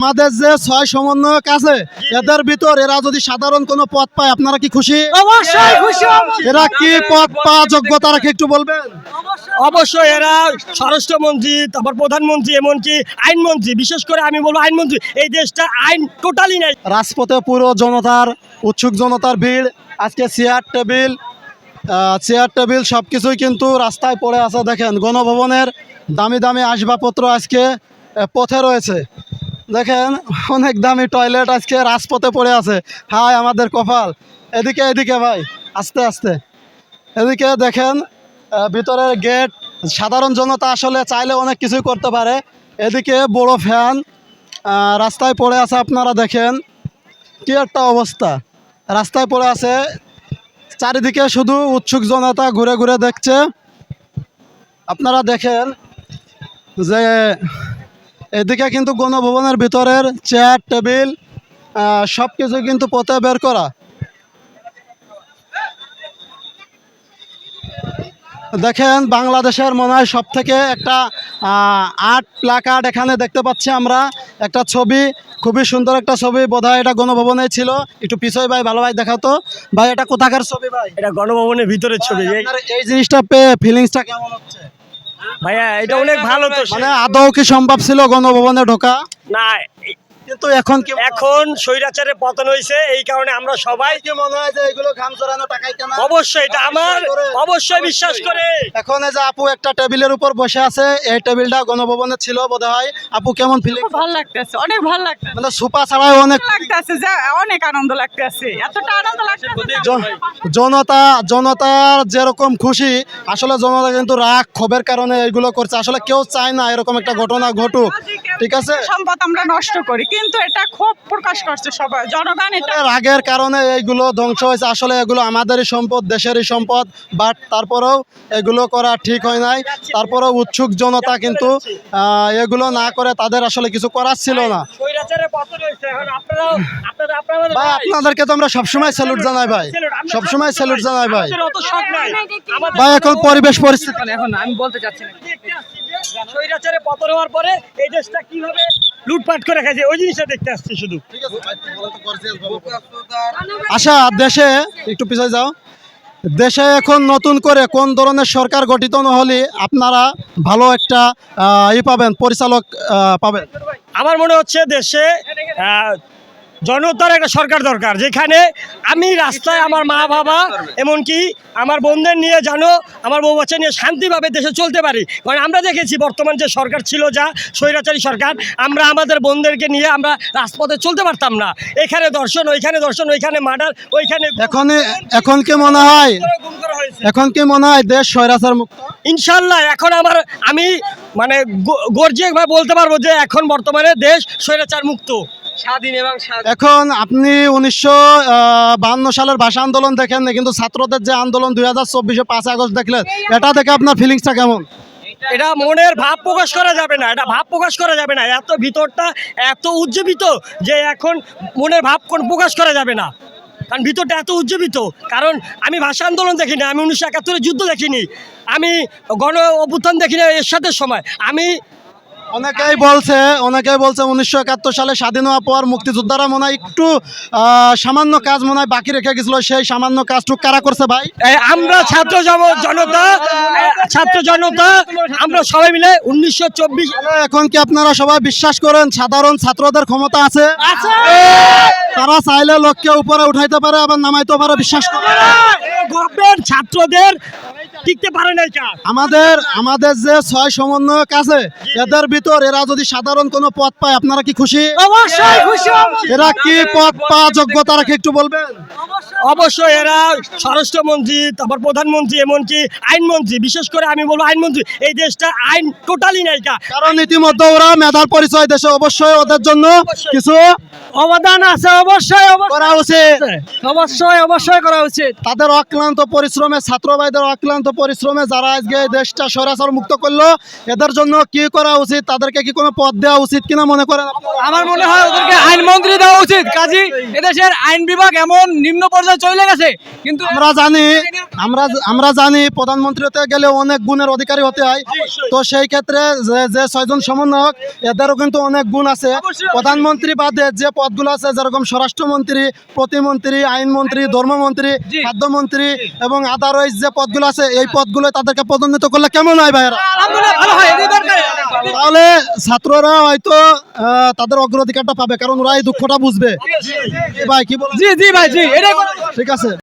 আমাদের যে 6 সমন্বয়ক আছে এদের ভিতর এরা যদি সাধারণ কোনো পদ পায় আপনারা কি খুশি? অবশ্যই খুশি হব। এরা কি পদ পাওয়া যোগ্যতা রাখে একটু বলবেন? অবশ্যই এরা স্বরাষ্ট্রমন্ত্রী, তারপর প্রধানমন্ত্রী, এমনকি আইনমন্ত্রী, বিশেষ করে আমি বলবো আইনমন্ত্রী। এই দেশটা আইন টোটালি নাই। রাজপথে পুরো জনতার উৎসুক জনতার ভিড়। আজকে চেয়ার টেবিল সবকিছুই কিন্তু রাস্তায় পড়ে আছে। দেখেন গণভবনের দামি দামি আসবাবপত্র আজকে পথে রয়েছে। দেখেন অনেক দামি টয়লেট আজকে রাজপথে পড়ে আছে। হাই আমাদের কপাল। এদিকে ভাই আস্তে আস্তে এদিকে দেখেন ভিতরের গেট। সাধারণ জনতা আসলে চাইলে অনেক কিছুই করতে পারে। এদিকে বড় ফ্যান রাস্তায় পড়ে আছে। আপনারা দেখেন কি একটা অবস্থা, রাস্তায় পড়ে আছে। চারিদিকে শুধু উৎসুক জনতা ঘুরে ঘুরে দেখছে। আপনারা দেখেন যে এদিকে কিন্তু গণভবনের ভিতরের চেয়ার টেবিল সব কিছু কিন্তু পথে বের করা। দেখেন বাংলাদেশের মনে হয় সব থেকে একটা আর্ট প্ল্যাকার্ড এখানে দেখতে পাচ্ছি আমরা। একটা ছবি, খুবই সুন্দর একটা ছবি, বোধহয় এটা গণভবনে ছিল। একটু পিছয় ভাই, ভালো ভাই দেখাতো ভাই, এটা কোথাকার ছবি ভাই? এটা গণভবনের ভিতরের ছবি। আপনার এই জিনিসটা পেয়ে ফিলিংসটা কেমন হচ্ছে ভাইয়া এটা অনেক ভালো। তো মানে আদৌ কি সম্ভব ছিল গণভবনে ঢোকা? না, কিন্তু এখন কি এখন স্বৈরাচারের পতন হয়েছে, এই কারণে আমরা সবাই কি মনে হয় যে এগুলো ঘাম চড়ানো টাকাই কেনা? অবশ্যই এটা আমার অবশ্যই বিশ্বাস করে। এখন এই যে আপু একটা টেবিলের উপর বসে আছে, এই টেবিলটা গণভবনে ছিল বোধহয়। আপু কেমন ফিলিং? ভালো লাগতেছে, অনেক ভালো লাগতেছে। মানে সুপা ছাড়াও অনেক লাগতেছে যে অনেক আনন্দ লাগতেছে, এতটা আনন্দ লাগতেছে। জনতার যেরকম খুশি, আসলে জনতা কিন্তু রাগ ক্ষোভের কারণে এগুলো করছে। আসলে কেউ চায় না এরকম একটা ঘটনা ঘটুক, ঠিক আছে? সম্পদ আমরা নষ্ট করি, কিন্তু এটা খুব প্রকাশ করছে সবাই, জনগণ এটা রাগের কারণে এইগুলো ধ্বংস হয়েছে। আসলে এগুলো আমাদেরই সম্পদ, দেশেরই সম্পদ, বাট তারপরেও এগুলো করা ঠিক হয় নাই। তারপরেও উৎসুক জনতা কিন্তু এগুলো না করে তাদের আসলে কিছু করার ছিল না। স্বৈরাচারের পতন হয়েছে, এখন ভাই আপনাদেরকে তো আমরা সবসময় স্যালুট জানাই ভাই, সবসময় স্যালুট জানাই ভাই। অত শখ নাই। ভাই এখন পরিবেশ পরিস্থিতি এখন আমি বলতে চাচ্ছি না। স্বৈরাচারের পতন হওয়ার পরে এই দেশটা কিভাবে লুটপাট করে খাইছে ওই জিনিসটা দেখতে আসছি শুধু। আচ্ছা, দেশে একটু পিছিয়ে যাও। দেশে এখন নতুন করে কোন ধরনের সরকার গঠিত না হলে আপনারা ভালো একটা পাবেন, পরিচালক পাবেন? আমার মনে হচ্ছে দেশে জনতার একটা সরকার দরকার, যেখানে আমি রাস্তায় আমার মা বাবা এমনকি আমার বোনদের নিয়ে জানো আমার বউ বাচ্চা নিয়ে শান্তিভাবে দেশে চলতে পারি। কারণ আমরা দেখেছি বর্তমান যে সরকার ছিল, যা স্বৈরাচারী সরকার, আমরা আমাদের বোনদেরকে নিয়ে আমরা রাজপথে চলতে পারতাম না। এখানে দর্শন, ওইখানে মার্ডার, ওইখানে এখন কি মনে হয়, এখন কি মনে হয় দেশ স্বৈরাচার মুক্ত? ইনশাল্লাহ এখন আমি মানে গর্জিয়ে ভাবে বলতে পারবো যে এখন বর্তমানে দেশ স্বৈরাচার মুক্ত, স্বাধীন এবং এখন আপনি 1952 সালের ভাষা আন্দোলন দেখেন না, কিন্তু ছাত্রদের যে আন্দোলন 2024 5 আগস্ট দেখলেন, এটা দেখে আপনার ফিলিংসটা কেমন? এটা মনের ভাব প্রকাশ করা যাবে না, এটা ভাব প্রকাশ করা যাবে না। এত ভিতরটা এত উজ্জীবিত যে এখন মনের ভাব কোন প্রকাশ করা যাবে না, কারণ ভিতরটা এত উজ্জীবিত। কারণ আমি ভাষা আন্দোলন দেখিনি, আমি 1971 যুদ্ধ দেখিনি, আমি গণ অভ্যুত্থান দেখিনি এরশাদের সময়। আমি অনেকেই বলছে 1971 সালে স্বাধীন হওয়ার পর মুক্তিযোদ্ধারা মনে হয় একটু সামান্য কাজ মনে হয় বাকি রেখে গেছিল। সেই সামান্য কাজটুকু কারা করছে ভাই? আমরা ছাত্র জনতা আমরা সবাই মিলে 1924। এখন কি আপনারা সবাই বিশ্বাস করেন সাধারণ ছাত্রদের ক্ষমতা আছে? তারা চাইলে লোককে উপরে উঠাইতে পারে, আবার নামাইতে পারে, বিশ্বাস করেন? গভর্নমেন্ট ছাত্রদের টিকতে পারে না। আমাদের যে 6 সমন্বয়ক আছে এদের ভিতর এরা যদি সাধারণ কোনো পদ পায় আপনারা কি খুশি? অবশ্যই খুশি হব। এরা কি পদ পাওয়া যোগ্যতা রাখে একটু বলবেন? অবশ্যই এরা স্বরাষ্ট্রমন্ত্রী, তারপর প্রধানমন্ত্রী, এমনকি আইনমন্ত্রী, বিশেষ করে আমি বলবো আইনমন্ত্রী। এই দেশটা আইন টোটালি নাই, কারণ ইতিমধ্যে ওরা মেধার পরিচয় দেশে। অবশ্যই ওদের জন্য কিছু অবদান আছে, অবশ্যই করা উচিত, অবশ্যই করা উচিত। তাদের অক্লান্ত পরিশ্রমে, ছাত্র ভাইদের অক্লান্ত পরিশ্রমে যারা আজকে এই দেশটা স্বৈরাচার মুক্ত করলো, এদের জন্য কি করা উচিত? তাদেরকে কি কোনো পদ দেওয়া উচিত কিনা মনে করেন? আমার মনে হয় ওদেরকে আইনমন্ত্রী দেওয়া উচিত। কাজী এদেশের আইন বিভাগ এমন নিম্ন পর্যায়ে ছিল চলে গেছে, কিন্তু আমরা জানি প্রধানমন্ত্রী হতে গেলে অনেক গুণের অধিকারী হতে হয়। তো সেই ক্ষেত্রে যে 6 জন সমন্বয়ক এদেরও কিন্তু অনেক গুণ আছে। প্রধানমন্ত্রী বাদে যে পদগুলো আছে যেরকম স্বরাষ্ট্রমন্ত্রী, প্রতিমন্ত্রী, আইনমন্ত্রী, ধর্মমন্ত্রী, খাদ্যমন্ত্রী এবং আদারওয়াইজ যে পদগুলো আছে এই পদগুলো তাদেরকে পদোন্নতি করলে কেমন হয় ভাইয়েরা? আলহামদুলিল্লাহ ভালো হয়, এটাই দরকার। তাহলে ছাত্ররা হয়তো তাদের অগ্রাধিকারটা পাবে, কারণ ওরা এই দুঃখটা বুঝবে। ভাই কি বল? জি জি ভাই, জি এটাই ঠিক আছে।